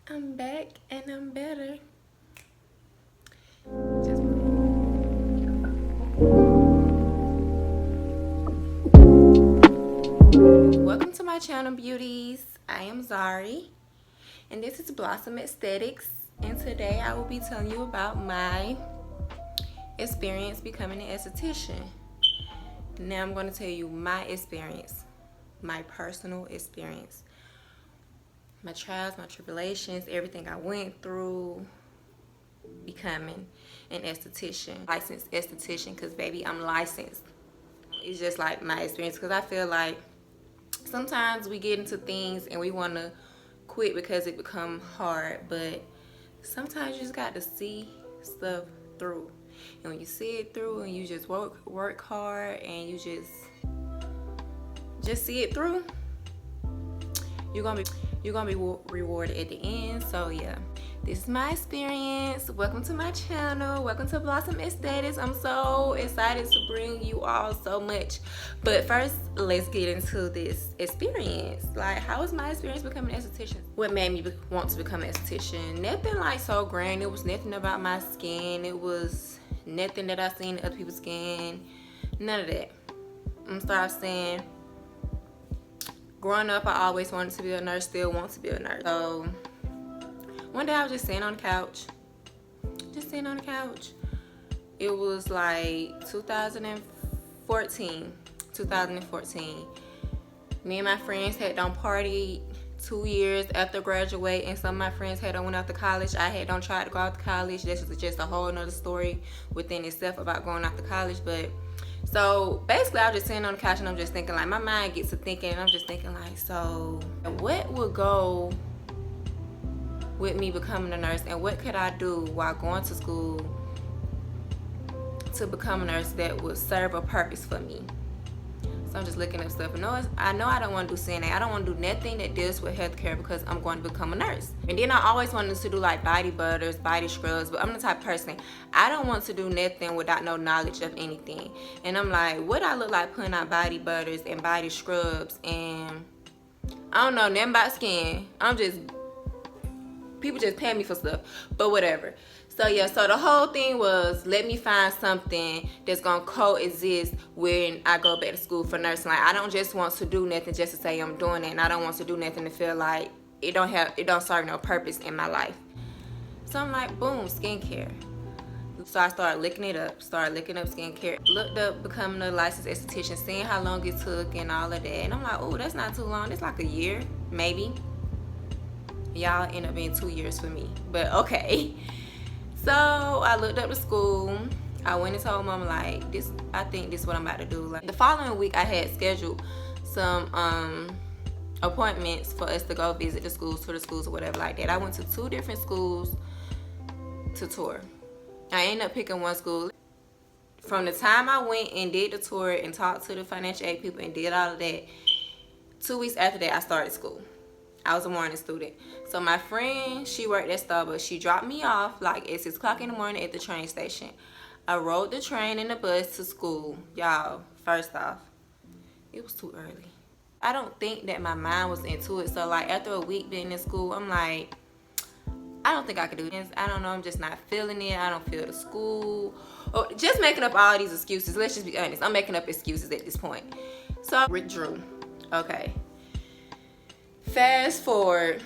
I'm back and I'm better. Welcome to my channel, beauties. I am Zari, and this is Blossom Aesthetics. And today I will be telling you about my experience becoming an esthetician. Now I'm going to tell you my experience, my personal experience, my trials, my tribulations, everything I went through becoming an esthetician, licensed esthetician, because baby, I'm licensed. It's just like my experience, because I feel like sometimes we get into things and we want to quit because it become hard, but sometimes you just got to see stuff through. And when you see it through and you just work hard and you just see it through, you're gonna be rewarded at the end. So yeah, this is my experience. Welcome to my channel. Welcome to Blossom Aesthetics. I'm so excited to bring you all so much. But first, let's get into this experience. Like, how was my experience becoming an esthetician? What made me want to become an esthetician? Nothing like so grand. It was nothing about my skin. It was nothing that I seen in other people's skin. None of that. I'm gonna start saying, growing up, I always wanted to be a nurse, still want to be a nurse. So one day I was just sitting on the couch. It was like 2014. Me and my friends had done partied 2 years after graduating. Some of my friends had went out to college. I had tried to go out to college. This was just a whole nother story within itself about going out to college. But so basically I was just sitting on the couch and I'm just thinking, like, my mind gets to thinking, and I'm just thinking, like, so what would go with me becoming a nurse, and what could I do while going to school to become a nurse that would serve a purpose for me? So I'm just looking up stuff. I know I don't want to do CNA. I don't want to do nothing that deals with healthcare because I'm going to become a nurse. And then I always wanted to do like body butters, body scrubs, but I'm the type of person, I don't want to do nothing without no knowledge of anything. And I'm like, what I look like putting out body butters and body scrubs, and I don't know nothing about skin. People just pay me for stuff, but whatever. So yeah, so the whole thing was, let me find something that's gonna coexist when I go back to school for nursing. Like, I don't just want to do nothing just to say I'm doing it, and I don't want to do nothing to feel like it don't serve no purpose in my life. So I'm like, boom, skincare. So I started looking it up, looking up skincare, looked up becoming a licensed esthetician, seeing how long it took and all of that. And I'm like, oh, that's not too long. It's like a year, maybe. Y'all end up being 2 years for me, but okay. So I looked up the school. I went and told mom, like, I think this is what I'm about to do. Like, the following week I had scheduled some appointments for us to go visit the schools, or whatever like that. I went to 2 different schools to tour. I ended up picking one school. From the time I went and did the tour and talked to the financial aid people and did all of that, 2 weeks after that I started school. I was a morning student. So my friend, she worked at Starbucks. She dropped me off like at 6 o'clock in the morning at the train station. I rode the train and the bus to school. Y'all, first off, it was too early. I don't think that my mind was into it. So like after a week being in school, I'm like, I don't think I could do this. I don't know, I'm just not feeling it. I don't feel the school. Or just making up all these excuses. Let's just be honest. I'm making up excuses at this point. So I withdrew. Okay. Fast forward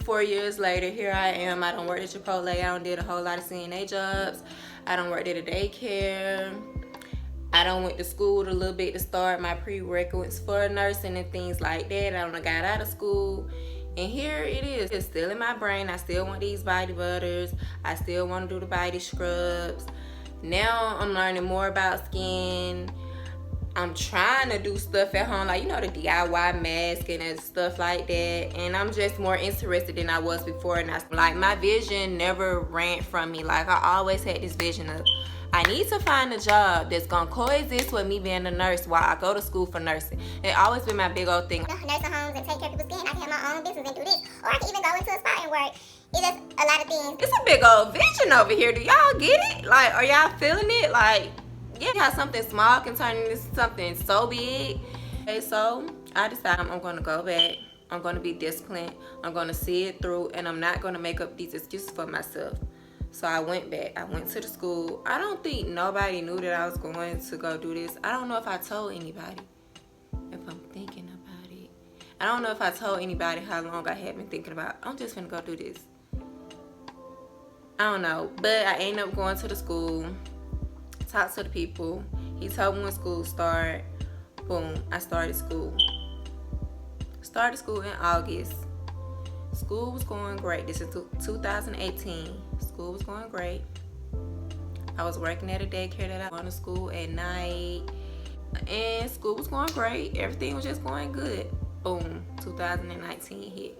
4 years later, here I am. I don't work at Chipotle. I don't did a whole lot of CNA jobs. I don't work at a daycare. I don't went to school a little bit to start my prerequisites for nursing and things like that. I don't got out of school, and here it is. It's still in my brain. I still want these body butters. I still want to do the body scrubs. Now I'm learning more about skin. I'm trying to do stuff at home, like, you know, the DIY mask and stuff like that. And I'm just more interested than I was before. And like, my vision never ran from me. Like, I always had this vision of, I need to find a job that's gonna coexist with me being a nurse while I go to school for nursing. It always been my big old thing. Nursing homes and take care of people's skin. I can have my own business and do this. Or I can even go into a spa and work. It's just a lot of things. It's a big old vision over here. Do y'all get it? Like, are y'all feeling it? Like, yeah, how something small can turn into something so big. Okay, so I decided I'm gonna go back. I'm going to be disciplined. I'm going to see it through, and I'm not going to make up these excuses for myself. So I went back. I went to the school. I don't think nobody knew that I was going to go do this. I don't know if I told anybody, if I'm thinking about it. I don't know if I told anybody how long I had been thinking about, I'm just going to go do this. I don't know. But I ended up going to the school, talked to the people. He told me when school started. Boom, I started school. Started school in August. School was going great. This is 2018. School was going great. I was working at a daycare that I went to school at night. And school was going great. Everything was just going good. Boom, 2019 hit.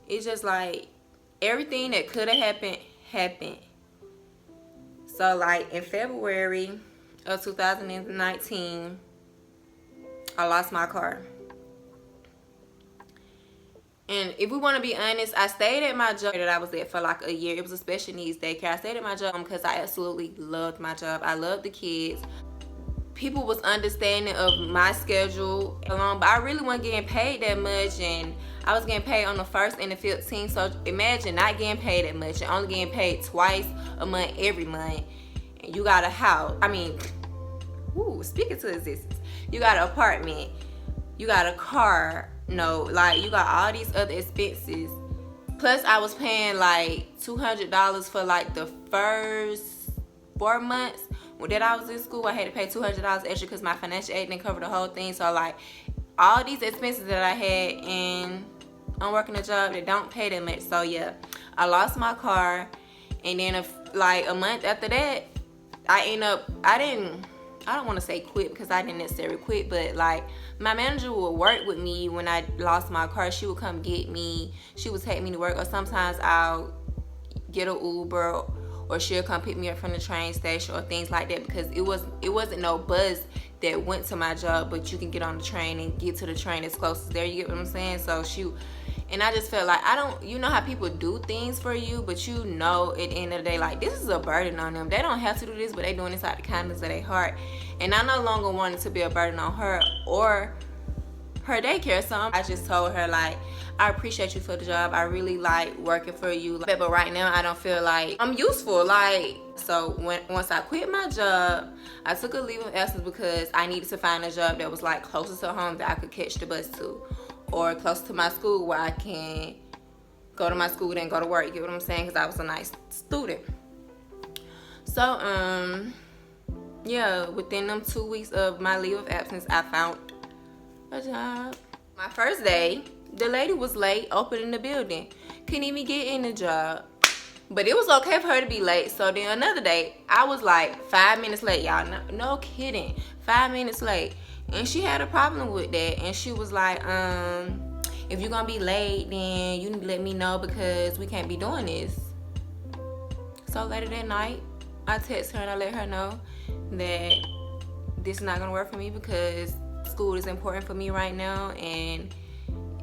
It's just like everything that could have happened, happened. So like in February of 2019, I lost my car. And if we want to be honest, I stayed at my job that I was at for like a year. It was a special needs daycare. I stayed at my job because I absolutely loved my job. I loved the kids. People was understanding of my schedule, but I really wasn't getting paid that much, and I was getting paid on the 1st and the 15th. So imagine not getting paid that much and only getting paid twice a month every month. And you got a house. I mean, speaking to existence. You got an apartment. You got a car. No, like you got all these other expenses. Plus I was paying like $200 for like the first 4 months that I was in school. I had to pay $200 extra because my financial aid didn't cover the whole thing. So like all these expenses that I had, and I'm working a job that don't pay that much. So yeah, I lost my car, and then like a month after that, I don't want to say quit because I didn't necessarily quit, but like my manager would work with me when I lost my car. She would come get me. She would take me to work, or sometimes I'll get an Uber, or she'll come pick me up from the train station or things like that, because it wasn't no bus that went to my job, but you can get on the train and get to the train as close as there. You get what I'm saying? So and I just felt like you know how people do things for you, but you know at the end of the day, like this is a burden on them. They don't have to do this, but they doing this out the kindness of their heart. And I no longer wanted to be a burden on her or her daycare. So I just told her, like, I appreciate you for the job. I really like working for you. But right now I don't feel like I'm useful. Like, so once I quit my job, I took a leave of absence because I needed to find a job that was like closer to home that I could catch the bus to, or close to my school where I can go to my school and go to work. You get what I'm saying? Because I was a nice student. So yeah, within them 2 weeks of my leave of absence, I found a job. My first day, the lady was late opening the building. Couldn't even get in the job. But it was okay for her to be late. So then another day, I was like 5 minutes late, y'all. No kidding. 5 minutes late. And she had a problem with that. And she was like, if you're gonna be late, then you need to let me know because we can't be doing this. So later that night, I text her and I let her know that this is not gonna work for me because school is important for me right now, and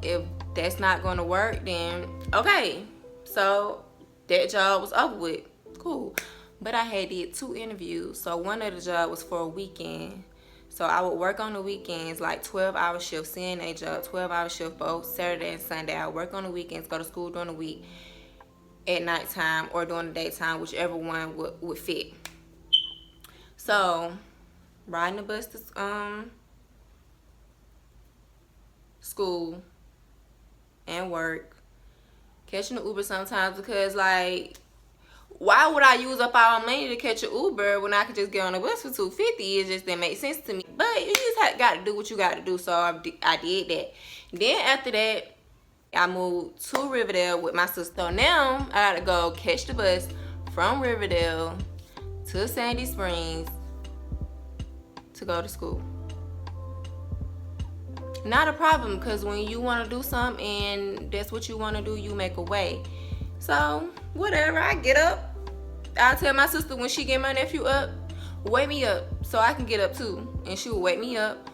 if that's not gonna work, then okay. So that job was over with. Cool. But I had did 2 interviews. So one of the job was for a weekend. So I would work on the weekends, like 12-hour shifts, CNA job, 12-hour shift both Saturday and Sunday. I would work on the weekends, go to school during the week at nighttime or during the daytime, whichever one would fit. So riding the bus to school and work, catching the Uber sometimes, because like, why would I use up all my money to catch an Uber when I could just get on the bus for $2.50? It just didn't make sense to me. But you just got to do what you got to do, so I did that. Then after that, I moved to Riverdale with my sister. So now I got to go catch the bus from Riverdale to Sandy Springs to go to school. Not a problem, because when you want to do something and that's what you want to do, you make a way. So whatever, I get up. I'll tell my sister when she get my nephew up, wake me up so I can get up too. And she will wake me up.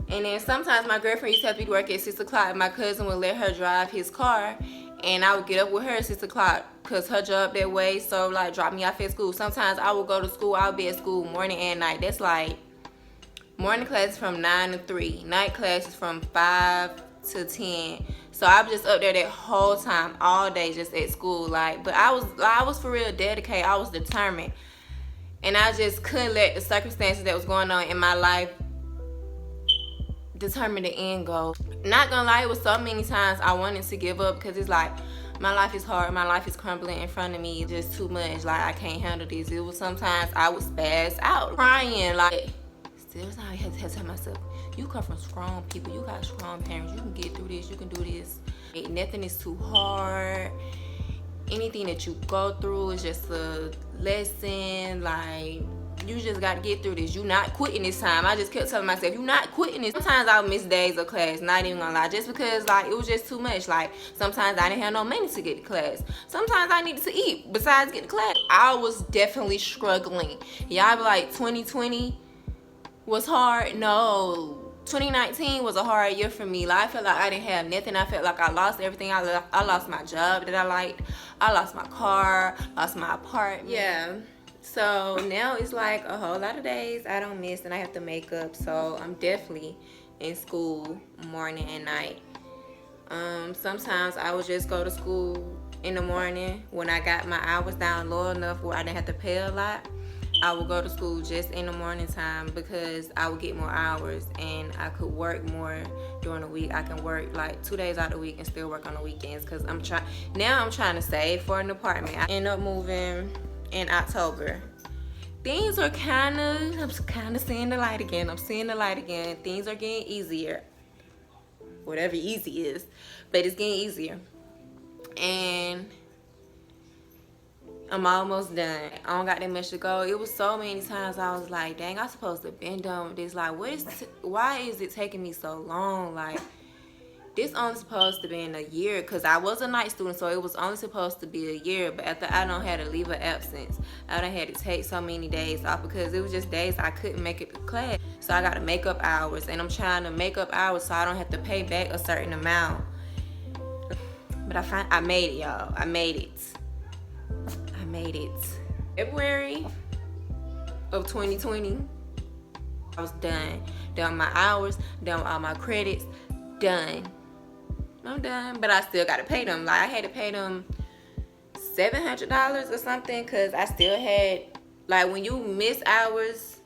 And then sometimes my girlfriend used to have to be to work at 6 o'clock. My cousin would let her drive his car, and I would get up with her at 6 o'clock because her job that way. So like, drop me off at school. Sometimes I would go to school. I would be at school morning and night. That's like morning classes from 9 to 3. Night classes from 5 to 10. So I was just up there that whole time, all day, just at school. Like, but I was for real dedicated. I was determined. And I just couldn't let the circumstances that was going on in my life determine the end goal. Not gonna lie, it was so many times I wanted to give up, because it's like, my life is hard, my life is crumbling in front of me, just too much. Like, I can't handle this. It was sometimes I would spaz out, crying. Like, still, I had to tell myself, you come from strong people, you got strong parents, you can get through this, you can do this. Nothing is too hard. Anything that you go through is just a lesson. Like, you just got to get through this. You not quitting this time. I just kept telling myself, you not quitting this. Sometimes I would miss days of class, not even gonna lie, just because, like, it was just too much. Like, sometimes I didn't have no money to get to class. Sometimes I needed to eat besides get to class. I was definitely struggling. Y'all be like, 2020 was hard. No, 2019 was a hard year for me. Like, I felt like I didn't have nothing. I felt like I lost everything. I lost my job that I liked. I lost my car, lost my apartment. Yeah. So now it's like a whole lot of days I don't miss and I have to make up. So I'm definitely in school morning and night. Sometimes I would just go to school in the morning when I got my hours down low enough where I didn't have to pay a lot. I would go to school just in the morning time because I would get more hours and I could work more during the week. I can work like 2 days out of the week and still work on the weekends, because I'm trying to save for an apartment. I end up moving in October. Things are I'm kind of seeing the light again. I'm seeing the light again. Things are getting easier. Whatever easy is, but it's getting easier. And I'm almost done. I don't got that much to go. It was so many times I was like, dang, I'm supposed to been done with this. Like, why is it taking me so long? Like, this only supposed to be in a year, because I was a night student, so it was only supposed to be a year. But after I don't had to leave an absence, I done had to take so many days off because it was just days I couldn't make it to class. So I got to make up hours, and I'm trying to make up hours so I don't have to pay back a certain amount. But I made it, y'all. I made it. February of 2020, I was done. Done my hours, done all my credits, done. I'm done, but I still gotta pay them. Like, I had to pay them $700 or something, because I still had, like, when you miss hours,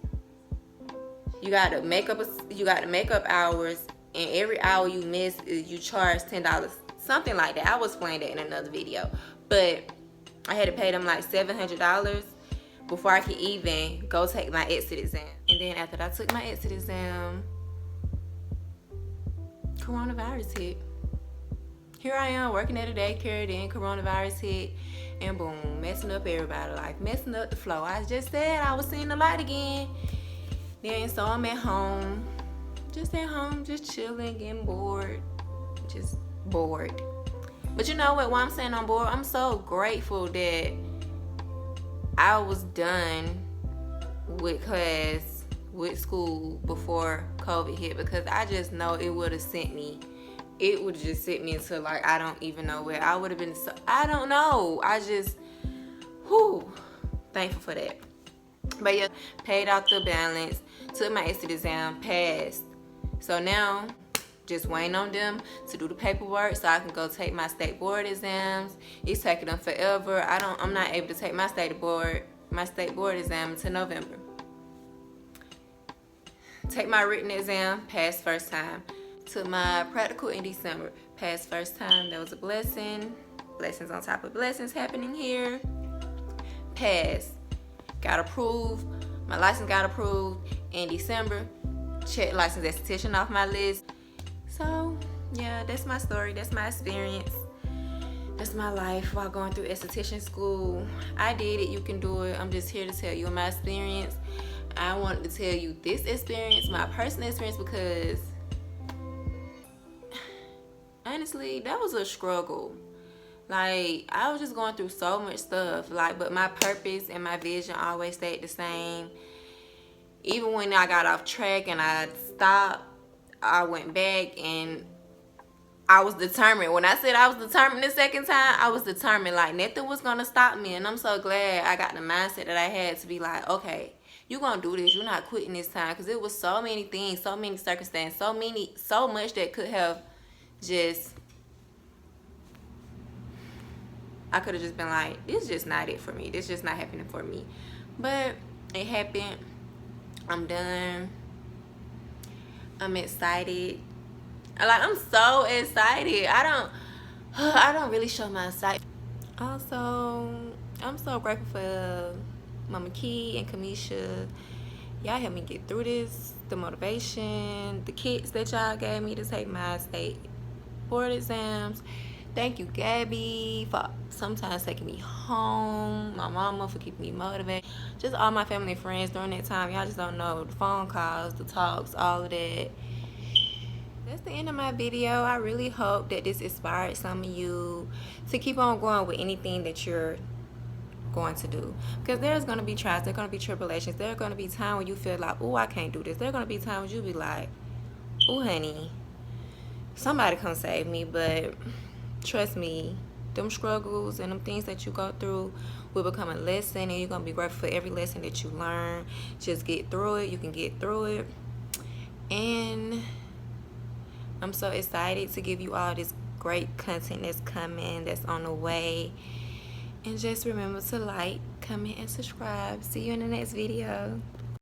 you gotta make up hours, and every hour you miss, you charge $10, something like that. I will explain that in another video, but I had to pay them like $700 before I could even go take my exit exam. And then after I took my exit exam, coronavirus hit. Here I am working at a daycare, then coronavirus hit, and boom, messing up everybody's life, messing up the flow. I just said I was seeing the light again. Then so I'm at home, just chilling, getting bored, just bored. But you know what, while I'm saying I'm bored, I'm so grateful that I was done with class, with school before COVID hit, because I just know it would have sent me into, like, I don't even know where I would have been. So I don't know. I just, thankful for that. But yeah, paid out the balance, took my exit exam, passed. So now, just waiting on them to do the paperwork so I can go take my state board exams. It's taking them forever. I'm not able to take my state board exam until November. Take my written exam, passed first time. Took my practical in December, passed first time. That was a blessing. Blessings on top of blessings happening here. Passed. Got approved. My license got approved in December. Checked licensed esthetician off my list. So yeah, that's my story. That's my experience. That's my life while going through esthetician school. I did it. You can do it. I'm just here to tell you my experience. I wanted to tell you this experience, my personal experience, because honestly, that was a struggle. Like, I was just going through so much stuff. Like, but my purpose and my vision always stayed the same. Even when I got off track and I stopped, I went back and I was determined. When I said I was determined the second time, I was determined. Like, nothing was going to stop me. And I'm so glad I got the mindset that I had to be like, okay, you're going to do this. You're not quitting this time. Because it was so many things, so many circumstances, so much that could have just, I could have just been like, this is just not it for me. This is just not happening for me. But it happened. I'm done. I'm excited. I'm so excited. I don't really show my excitement. Also, I'm so grateful for Mama Key and Kamisha. Y'all helped me get through this. The motivation, the kits that y'all gave me to take my state board exams. Thank you, Gabby, for sometimes taking me home. My mama for keeping me motivated. Just all my family and friends during that time. Y'all just don't know. The phone calls, the talks, all of that. That's the end of my video. I really hope that this inspired some of you to keep on going with anything that you're going to do, because there's going to be trials, there's going to be tribulations, there's going to be times when you feel like, oh, I can't do this. There's going to be times you'll be like, oh honey, somebody come save me. But trust me, them struggles and them things that you go through will become a lesson, and you're going to be grateful for every lesson that you learn. Just get through it. You can get through it. And I'm so excited to give you all this great content that's coming, that's on the way. And just remember to like, comment, and subscribe. See you in the next video.